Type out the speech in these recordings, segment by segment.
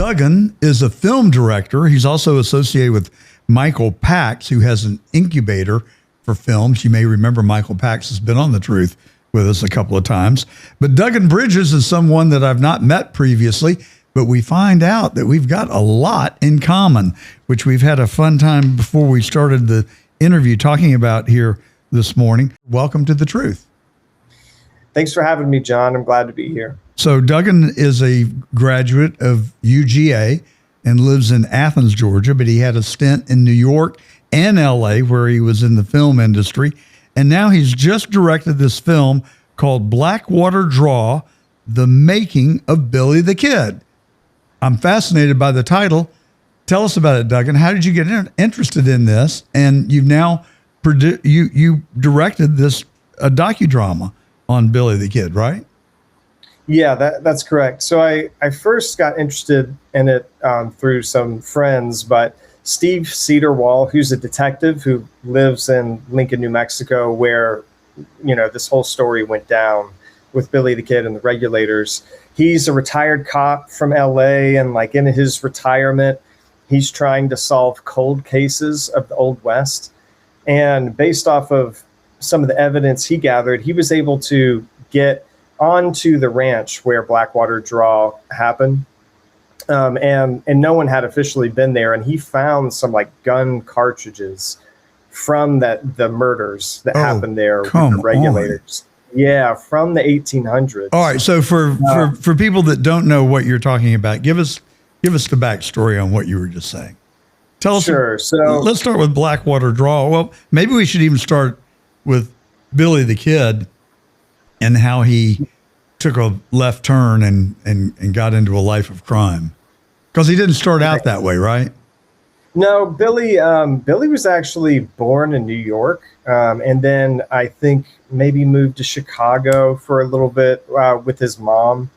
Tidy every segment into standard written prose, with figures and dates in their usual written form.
Dugan is a film director. He's also associated with Michael Pax, who has an incubator for films. You may remember Michael Pax has been on The Truth with us a couple of times. But Dugan Bridges is someone that I've not met previously, but we find out that we've got a lot in common, which we've had a fun time before we started the interview talking about here this morning. Welcome to The Truth. Thanks for having me, John. I'm glad to be here. So Dugan is a graduate of UGA and lives in Athens, Georgia, but he had a stint in New York and LA where he was in the film industry. And now he's just directed this film called Blackwater Draw, The Making of Billy the Kid. I'm fascinated by the title. Tell us about it, Dugan. How did you get interested in this? And you've now you directed this a docudrama on Billy the Kid, right? Yeah, that's correct. So I first got interested in it through some friends, but Steve Cedarwall, who's a detective who lives in Lincoln, New Mexico, where, you know, this whole story went down with Billy the Kid and the Regulators. He's a retired cop from LA, and like in his retirement, he's trying to solve cold cases of the Old West. And based off of some of the evidence he gathered, he was able to get onto the ranch where Blackwater Draw happened. And no one had officially been there. And he found some like gun cartridges from the murders that happened there with the Regulators. Yeah, from the 1800s. All right. So for people that don't know what you're talking about, give us the backstory on what you were just saying. Tell us. Sure. So let's start with Blackwater Draw. Well, maybe we should even start with Billy the Kid and how he took a left turn and got into a life of crime. Because he didn't start out that way, right? No, Billy was actually born in New York, and then I think maybe moved to Chicago for a little bit with his mom,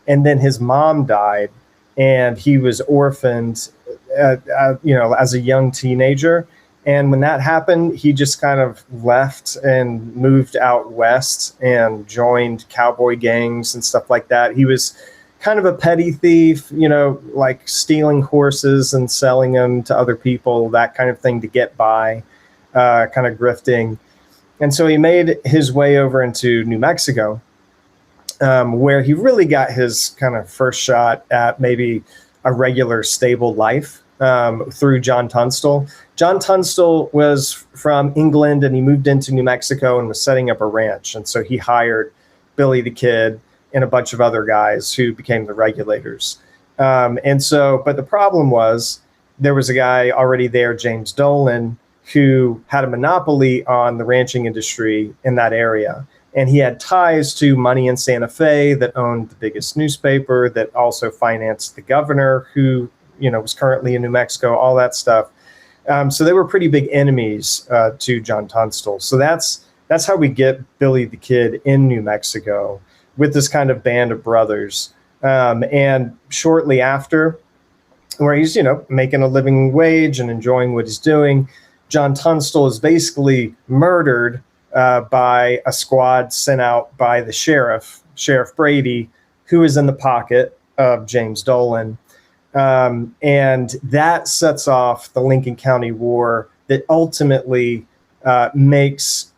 and then his mom died, and he was orphaned, as a young teenager. And when that happened, he just kind of left and moved out west and joined cowboy gangs and stuff like that. He was kind of a petty thief, like stealing horses and selling them to other people, that kind of thing to get by, kind of grifting. And so he made his way over into New Mexico, where he really got his kind of first shot at maybe a regular stable life through John Tunstall. John Tunstall was from England, and he moved into New Mexico and was setting up a ranch. And so he hired Billy the Kid and a bunch of other guys who became the Regulators. But the problem was there was a guy already there, James Dolan, who had a monopoly on the ranching industry in that area. And he had ties to money in Santa Fe that owned the biggest newspaper, that also financed the governor who, was currently in New Mexico, all that stuff. So they were pretty big enemies to John Tunstall. So that's how we get Billy the Kid in New Mexico with this kind of band of brothers. And shortly after, where he's, making a living wage and enjoying what he's doing, John Tunstall is basically murdered by a squad sent out by the Sheriff Brady, who is in the pocket of James Dolan. And that sets off the Lincoln County War that ultimately sets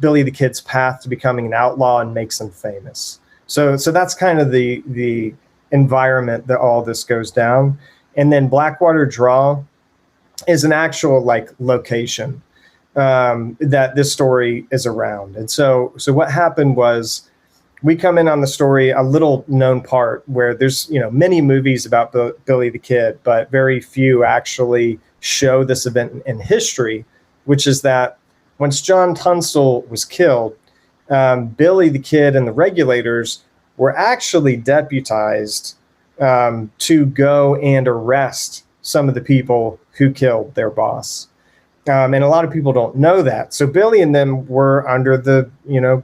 Billy the Kid's path to becoming an outlaw and makes him famous. So that's kind of the environment that all this goes down. And then Blackwater Draw is an actual location that this story is around. And so what happened was, we come in on the story, a little known part where there's, many movies about Billy the Kid, but very few actually show this event in history, which is that once John Tunstall was killed, Billy the Kid and the Regulators were actually deputized to go and arrest some of the people who killed their boss. And a lot of people don't know that. So Billy and them were under the,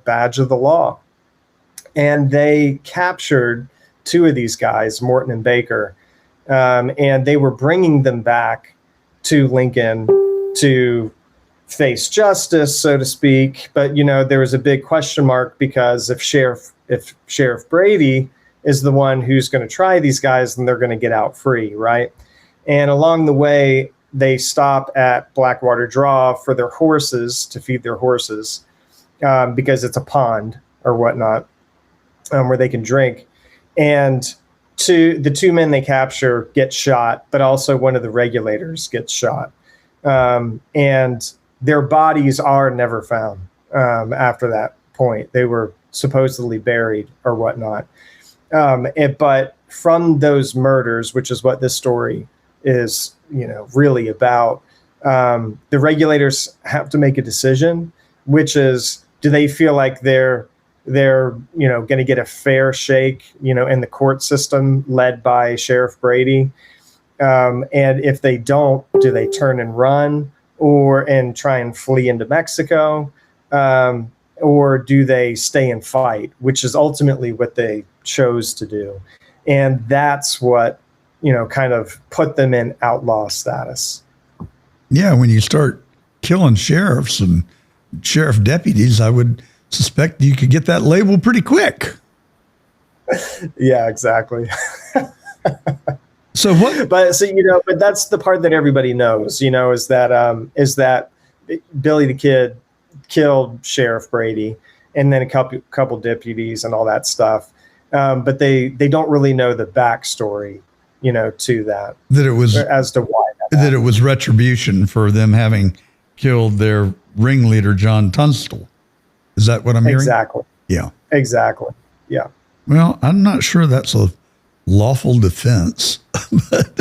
badge of the law. And they captured two of these guys, Morton and Baker, and they were bringing them back to Lincoln to face justice, so to speak. But, there was a big question mark, because if Sheriff Brady is the one who's going to try these guys, and they're going to get out free, right? And along the way, they stop at Blackwater Draw for their horses, to feed their horses, because it's a pond or whatnot, where they can drink. And the two men they capture get shot, but also one of the regulators gets shot. And their bodies are never found after that point. They were supposedly buried or whatnot. But from those murders, which is what this story is, really about, the regulators have to make a decision, which is, do they feel like they're going to get a fair shake, in the court system led by Sheriff Brady? And if they don't, do they turn and run and try and flee into Mexico? Or do they stay and fight, which is ultimately what they chose to do. And that's what, kind of put them in outlaw status. Yeah, when you start killing sheriffs and sheriff deputies, I would suspect you could get that label pretty quick. Yeah, exactly. So what? But that's the part that everybody knows, is that Billy the Kid killed Sheriff Brady and then a couple deputies and all that stuff. But they don't really know the backstory, to that it was as to why that it was retribution for them having killed their ringleader, John Tunstall. Is that what I'm hearing? Exactly. Yeah. Exactly. Yeah. Well, I'm not sure that's a lawful defense, but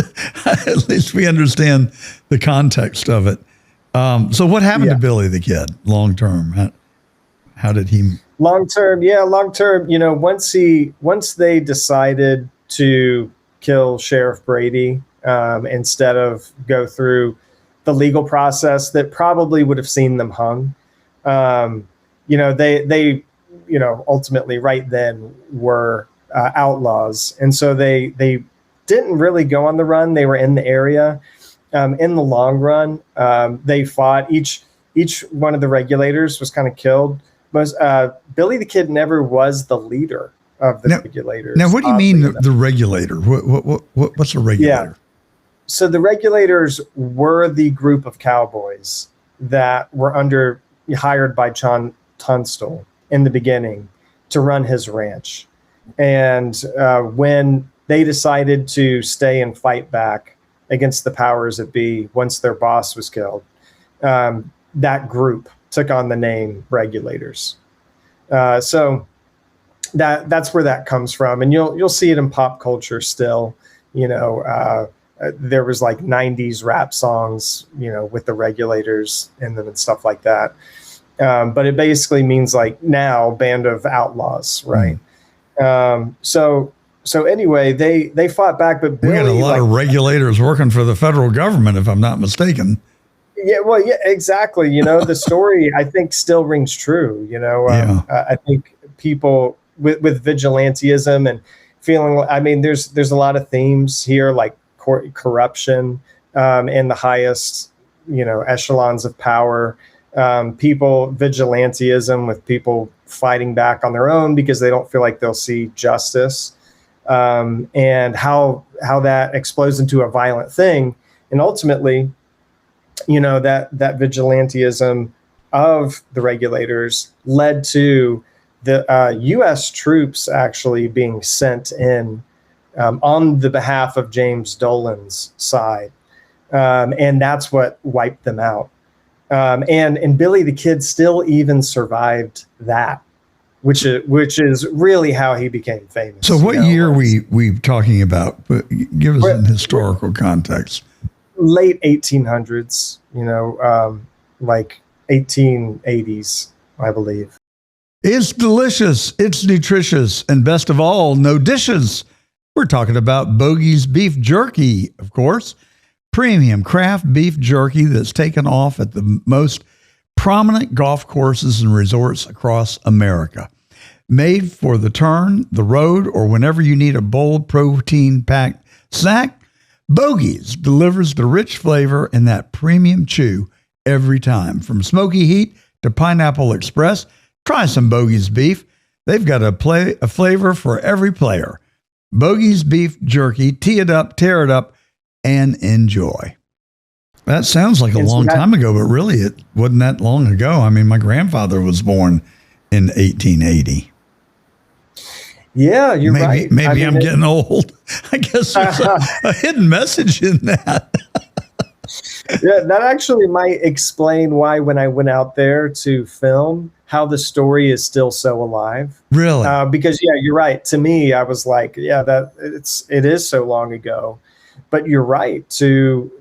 at least we understand the context of it. So what happened to Billy the Kid long term? How did he? Long term, once they decided to kill Sheriff Brady, instead of go through the legal process that probably would have seen them hung, they ultimately right then were outlaws. And so they didn't really go on the run. They were in the area. In the long run, they fought. Each one of the regulators was kind of killed. Billy the Kid never was the leader of the regulators. Now, what do you mean the regulator? What's a regulator? Yeah. So the regulators were the group of cowboys that were hired by John Tunstall in the beginning to run his ranch. And when they decided to stay and fight back against the powers that be, once their boss was killed, that group took on the name Regulators. So that's where that comes from, and you'll see it in pop culture still. There was like 90s rap songs, with the Regulators in them and stuff like that. But it basically means like now band of outlaws, right? So anyway, they fought back, but we had a lot of regulators working for the federal government, if I'm not mistaken. Yeah, well, yeah, exactly. The story I think still rings true. I think people with vigilantism and feeling. I mean, there's a lot of themes here, like corruption in the highest echelons of power. Vigilantism with people fighting back on their own because they don't feel like they'll see justice, and how that explodes into a violent thing, and ultimately, that vigilantism of the regulators led to the U.S. troops actually being sent in on the behalf of James Dolan's side, and that's what wiped them out. And Billy the Kid still even survived that, which is really how he became famous. So what year we talking about? Give us an historical context. Late 1800s, like 1880s, I believe. It's delicious, it's nutritious, and best of all, no dishes. We're talking about Bogey's Beef Jerky, of course. Premium craft beef jerky that's taken off at the most prominent golf courses and resorts across America. Made for the turn, the road, or whenever you need a bold, protein-packed snack, Bogey's delivers the rich flavor and that premium chew every time. From smoky heat to Pineapple Express, try some Bogey's beef. They've got a flavor for every player. Bogey's Beef Jerky. Tee it up, tear it up, and enjoy. That sounds like a long time ago, but really it wasn't that long ago. I mean, my grandfather was born in 1880. Yeah, you're right. Maybe I'm getting old. I guess there's a hidden message in that. Yeah, that actually might explain why when I went out there to film, how the story is still so alive. Really? Because yeah, you're right. To me, I was like, yeah, it is so long ago. But you're right to,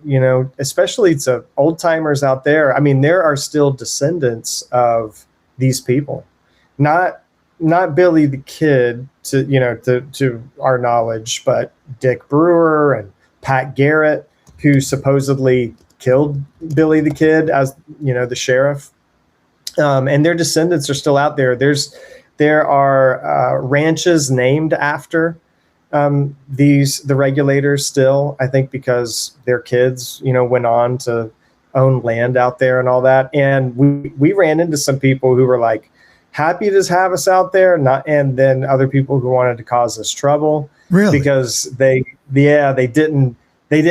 especially to old timers out there. I mean, there are still descendants of these people, not Billy the Kid to our knowledge, but Dick Brewer and Pat Garrett, who supposedly killed Billy the Kid as, the sheriff. And their descendants are still out there. There are ranches named after the Regulators still, I think, because their kids, went on to own land out there and all that. And we ran into some people who were like happy to have us out there, and then other people who wanted to cause us trouble. Really? Because they didn't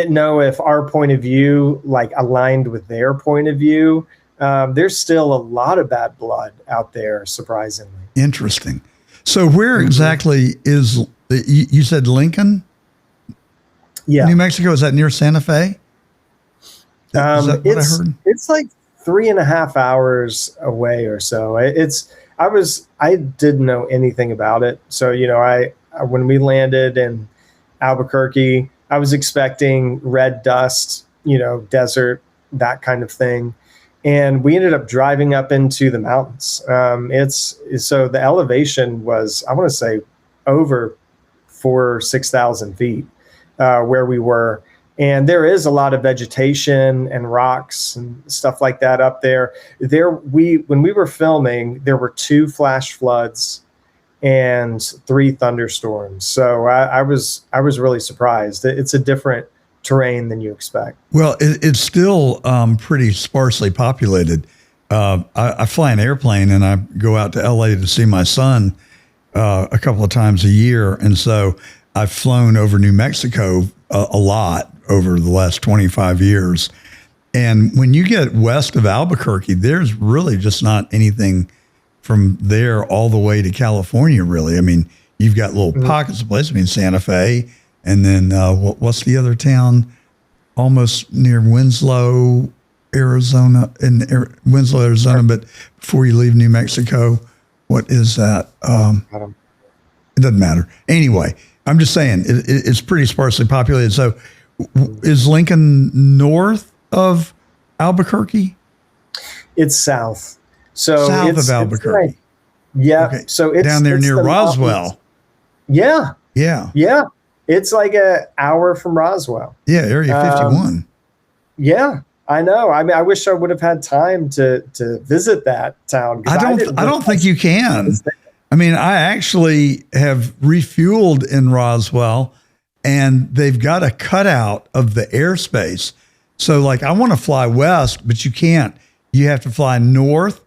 know if our point of view like aligned with their point of view. There's still a lot of bad blood out there, surprisingly. Interesting. So where exactly is, you said Lincoln? Yeah. New Mexico, is that near Santa Fe? Is that what I heard? It's like 3.5 hours away or so. I didn't know anything about it. So, when we landed in Albuquerque, I was expecting red dust, desert, that kind of thing. And we ended up driving up into the mountains. So the elevation was, I want to say, over 4,000 or 6,000 feet where we were. And there is a lot of vegetation and rocks and stuff like that up there. When we were filming, there were 2 flash floods and 3 thunderstorms. So I was really surprised. It's a different terrain than you expect. Well, it's still pretty sparsely populated. I fly an airplane and I go out to LA to see my son a couple of times a year. And so I've flown over New Mexico a lot over the last 25 years. And when you get west of Albuquerque, there's really just not anything from there all the way to California, really. I mean, you've got little pockets of places. I mean, Santa Fe, and then what's the other town? Almost near Winslow, Arizona, Winslow, Arizona. But before you leave New Mexico, what is that? It doesn't matter. Anyway, I'm just saying it's pretty sparsely populated. So is Lincoln north of Albuquerque? It's south. So south of Albuquerque. Yeah. Okay. So it's down there near the Roswell. Mountains. Yeah. Yeah. It's like an hour from Roswell. Yeah. Area 51. Yeah, I know. I mean, I wish I would have had time to visit that town. I don't think you can. I mean, I actually have refueled in Roswell, and they've got a cutout of the airspace. So, like, I want to fly west, but you can't. You have to fly north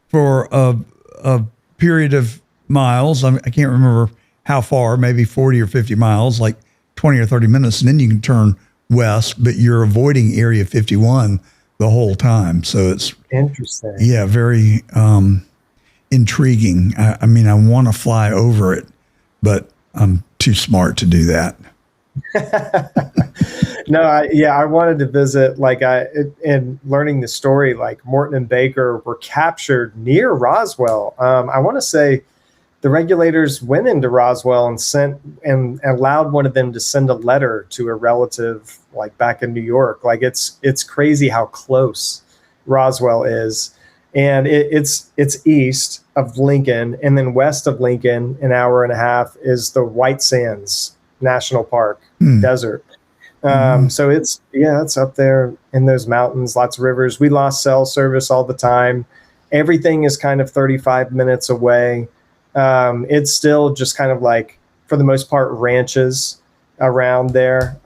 for a period of miles. I can't remember how far, maybe 40 or 50 miles, like 20 or 30 minutes, and then you can turn west, but you're avoiding Area 51 the whole time. So it's interesting. Yeah, very intriguing. I mean, I want to fly over it, but I'm too smart to do that. No, I wanted to visit, in learning the story, like Morton and Baker were captured near Roswell. I want to say the Regulators went into Roswell and allowed one of them to send a letter to a relative, like back in New York. Like it's crazy how close Roswell is. And it's east of Lincoln, and then west of Lincoln, an hour and a half, is the White Sands National Park desert. So it's up there in those mountains, lots of rivers. We lost cell service all the time. Everything is kind of 35 minutes away. It's still just kind of like, for the most part, ranches around there.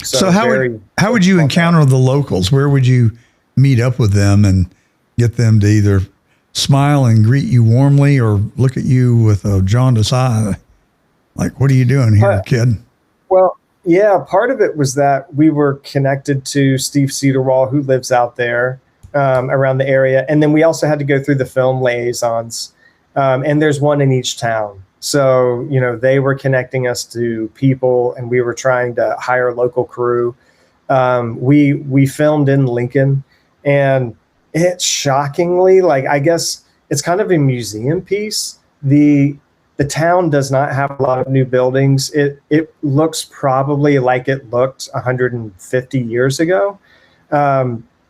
So how would you encounter the locals? Where would you meet up with them and get them to either smile and greet you warmly or look at you with a jaundiced eye? Like, what are you doing here, kid? Well, yeah, part of it was that we were connected to Steve Cedarwall, who lives out there around the area. And then we also had to go through the film liaisons. And there's one in each town. So, they were connecting us to people, and we were trying to hire a local crew. We filmed in Lincoln, and it's shockingly, like, I guess it's kind of a museum piece. The town does not have a lot of new buildings. It looks probably like it looked 150 years ago.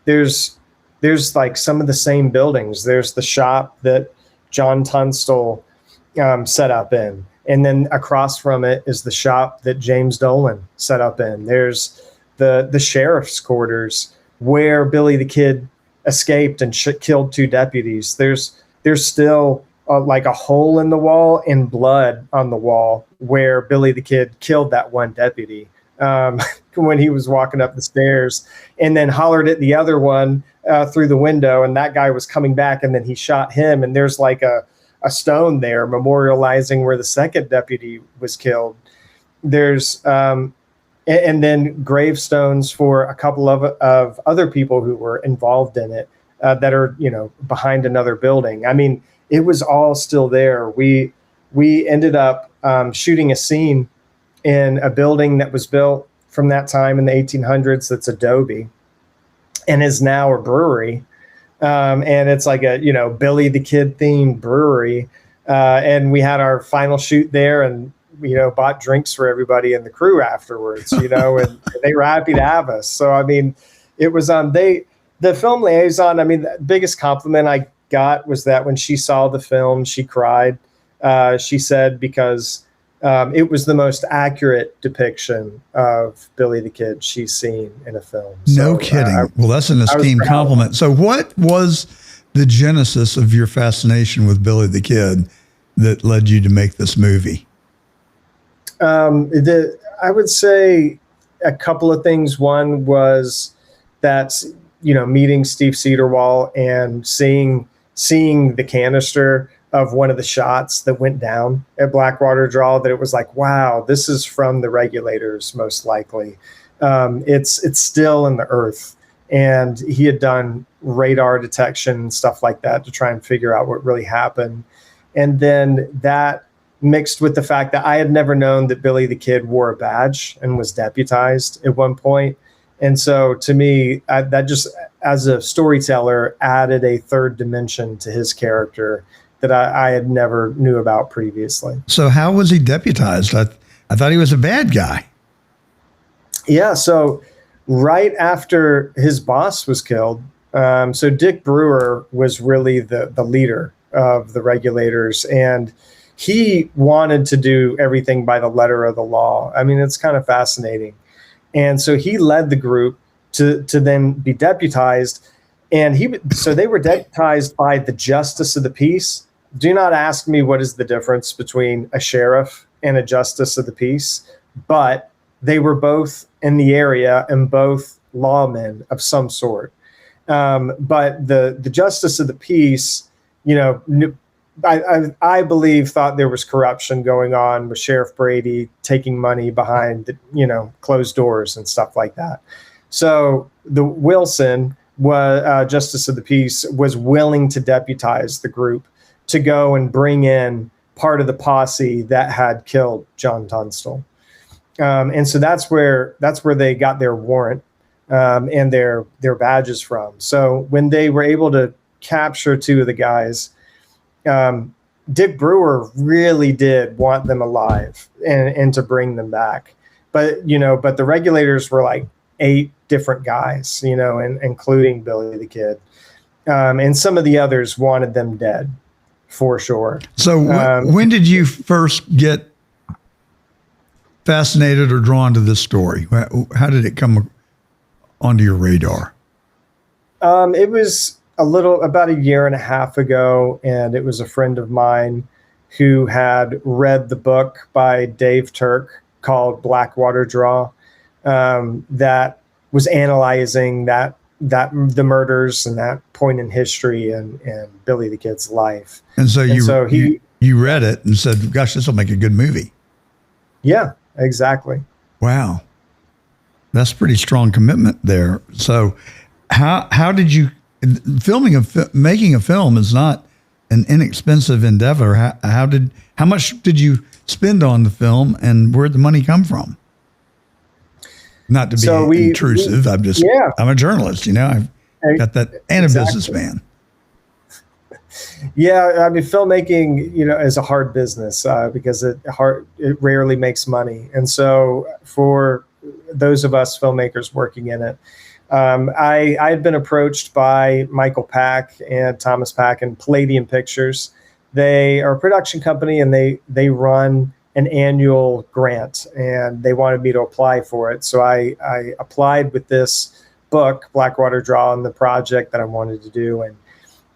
There's like some of the same buildings. There's the shop that John Tunstall set up in, and then across from it is the shop that James Dolan set up in. There's the sheriff's quarters where Billy the Kid escaped and killed 2 deputies. There's still like a hole in the wall and blood on the wall where Billy the Kid killed that one deputy when he was walking up the stairs, and then hollered at the other one through the window, and that guy was coming back, and then he shot him, and there's like a stone there memorializing where the second deputy was killed. There's and then gravestones for a couple of other people who were involved in it that are behind another building. I mean, it was all still there. We ended up shooting a scene in a building that was built from that time in the 1800s that's adobe and is now a brewery. And it's like a, Billy the Kid themed brewery. And we had our final shoot there, and, bought drinks for everybody in the crew afterwards, and they were happy to have us. So, I mean, it was, the film liaison, I mean, the biggest compliment I got was that when she saw the film, she cried. She said, because it was the most accurate depiction of Billy the Kid she's seen in a film. No kidding. Well, that's an esteemed compliment. So what was the genesis of your fascination with Billy the Kid that led you to make this movie? I would say a couple of things. One was that, meeting Steve Cedarwall and seeing the canister of one of the shots that went down at Blackwater Draw, that it was like, wow, this is from the Regulators, most likely. It's still in the earth. And he had done radar detection and stuff like that to try and figure out what really happened. And then that mixed with the fact that I had never known that Billy the Kid wore a badge and was deputized at one point. And so to me, that just, as a storyteller, added a third dimension to his character that I had never knew about previously. So how was he deputized? I thought he was a bad guy. Yeah, so right after his boss was killed, so Dick Brewer was really the leader of the Regulators, and he wanted to do everything by the letter of the law. I mean, it's kind of fascinating. And so he led the group to then be deputized. And so they were deputized by the justice of the peace. Do not ask me what is the difference between a sheriff and a justice of the peace, but they were both in the area and both lawmen of some sort. But the justice of the peace, I believe thought there was corruption going on with Sheriff Brady taking money behind, closed doors and stuff like that. So the Wilson was Justice of the Peace was willing to deputize the group to go and bring in part of the posse that had killed John Tunstall. And so that's where they got their warrant and their badges from. So when they were able to capture 2 of the guys, Dick Brewer really did want them alive and to bring them back. But the Regulators were like 8 different guys, and including Billy the Kid. And some of the others wanted them dead for sure. So when did you first get fascinated or drawn to this story? How did it come onto your radar? It was about a year and a half ago, and it was a friend of mine who had read the book by Dave Turk called Blackwater Draw, that was analyzing the murders and that point in history and Billy the Kid's life. And so you read it and said, gosh, this will make a good movie. Yeah, exactly. Wow. That's pretty strong commitment there. So how did you, making a film is not an inexpensive endeavor. How much did you spend on the film, and where'd the money come from? Not to be intrusive. I'm a journalist, I've got that, and a businessman. Yeah, I mean, filmmaking, is a hard business because it rarely makes money. And so for those of us filmmakers working in it, I had been approached by Michael Pack and Thomas Pack and Palladium Pictures. They are a production company, and they run an annual grant, and they wanted me to apply for it. So I applied with this book, Blackwater Draw, and the project that I wanted to do,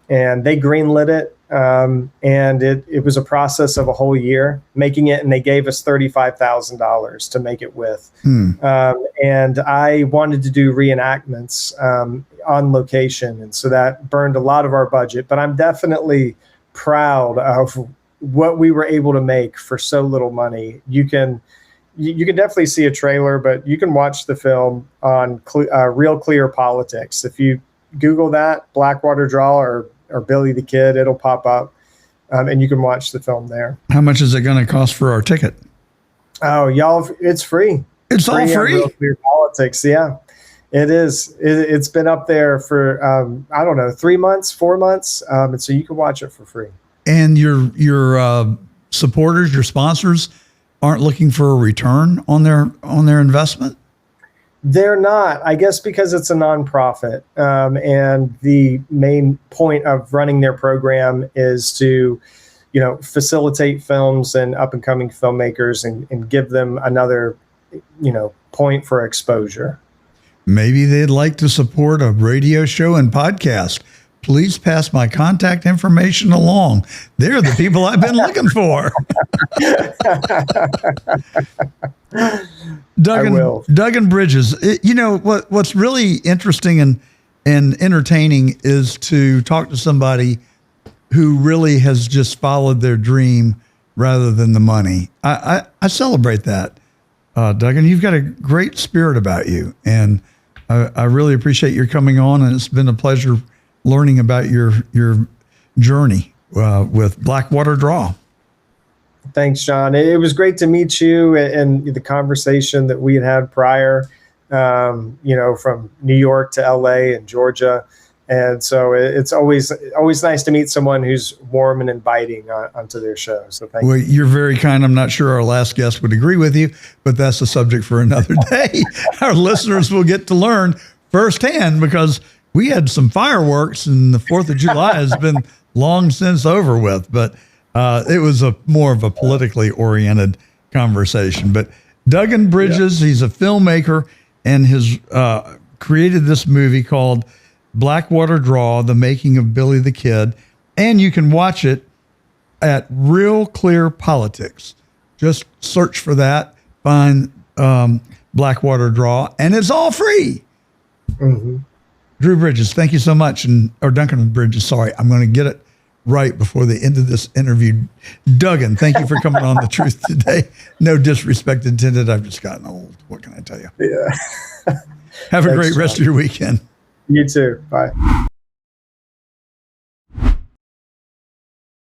and they greenlit it. And it was a process of a whole year making it, and they gave us $35,000 to make it with. And I wanted to do reenactments on location, and so that burned a lot of our budget. But I'm definitely proud of what we were able to make for so little money. You can definitely see a trailer, but you can watch the film on Real Clear Politics. If you Google that, Blackwater Draw or Billy the Kid, it'll pop up, and you can watch the film there. How much is it going to cost for our ticket? Oh, y'all, it's free. It's all free? Real Clear Politics, yeah. It is. It's been up there for, 3 months, 4 months, and so you can watch it for free. And your supporters, your sponsors, aren't looking for a return on their investment? They're not, I guess, because it's a nonprofit. And the main point of running their program is to, facilitate films and up and coming filmmakers and give them another, point for exposure. Maybe they'd like to support a radio show and podcast. Please pass my contact information along. They're the people I've been looking for. Dugan Bridges. What's really interesting and entertaining is to talk to somebody who really has just followed their dream rather than the money. I celebrate that, Dugan. You've got a great spirit about you, and I really appreciate your coming on, and it's been a pleasure learning about your journey with Blackwater Draw. Thanks, John. It was great to meet you, and the conversation that we had prior, from New York to LA and Georgia. And so it's always nice to meet someone who's warm and inviting onto their show. So thank you. Well, you're very kind. I'm not sure our last guest would agree with you, but that's a subject for another day. Our listeners will get to learn firsthand, because we had some fireworks, and the 4th of July has been long since over with, but it was more of a politically oriented conversation. But Dugan Bridges, he's a filmmaker, and has created this movie called Blackwater Draw, The Making of Billy the Kid, and you can watch it at Real Clear Politics. Just search for that, find Blackwater Draw, and it's all free. Mm-hmm. Drew Bridges, thank you so much. Or Duncan Bridges, sorry. I'm going to get it right before the end of this interview. Dugan, thank you for coming on The Truth today. No disrespect intended. I've just gotten old. What can I tell you? Yeah. Have a great rest of your weekend. You too. Bye.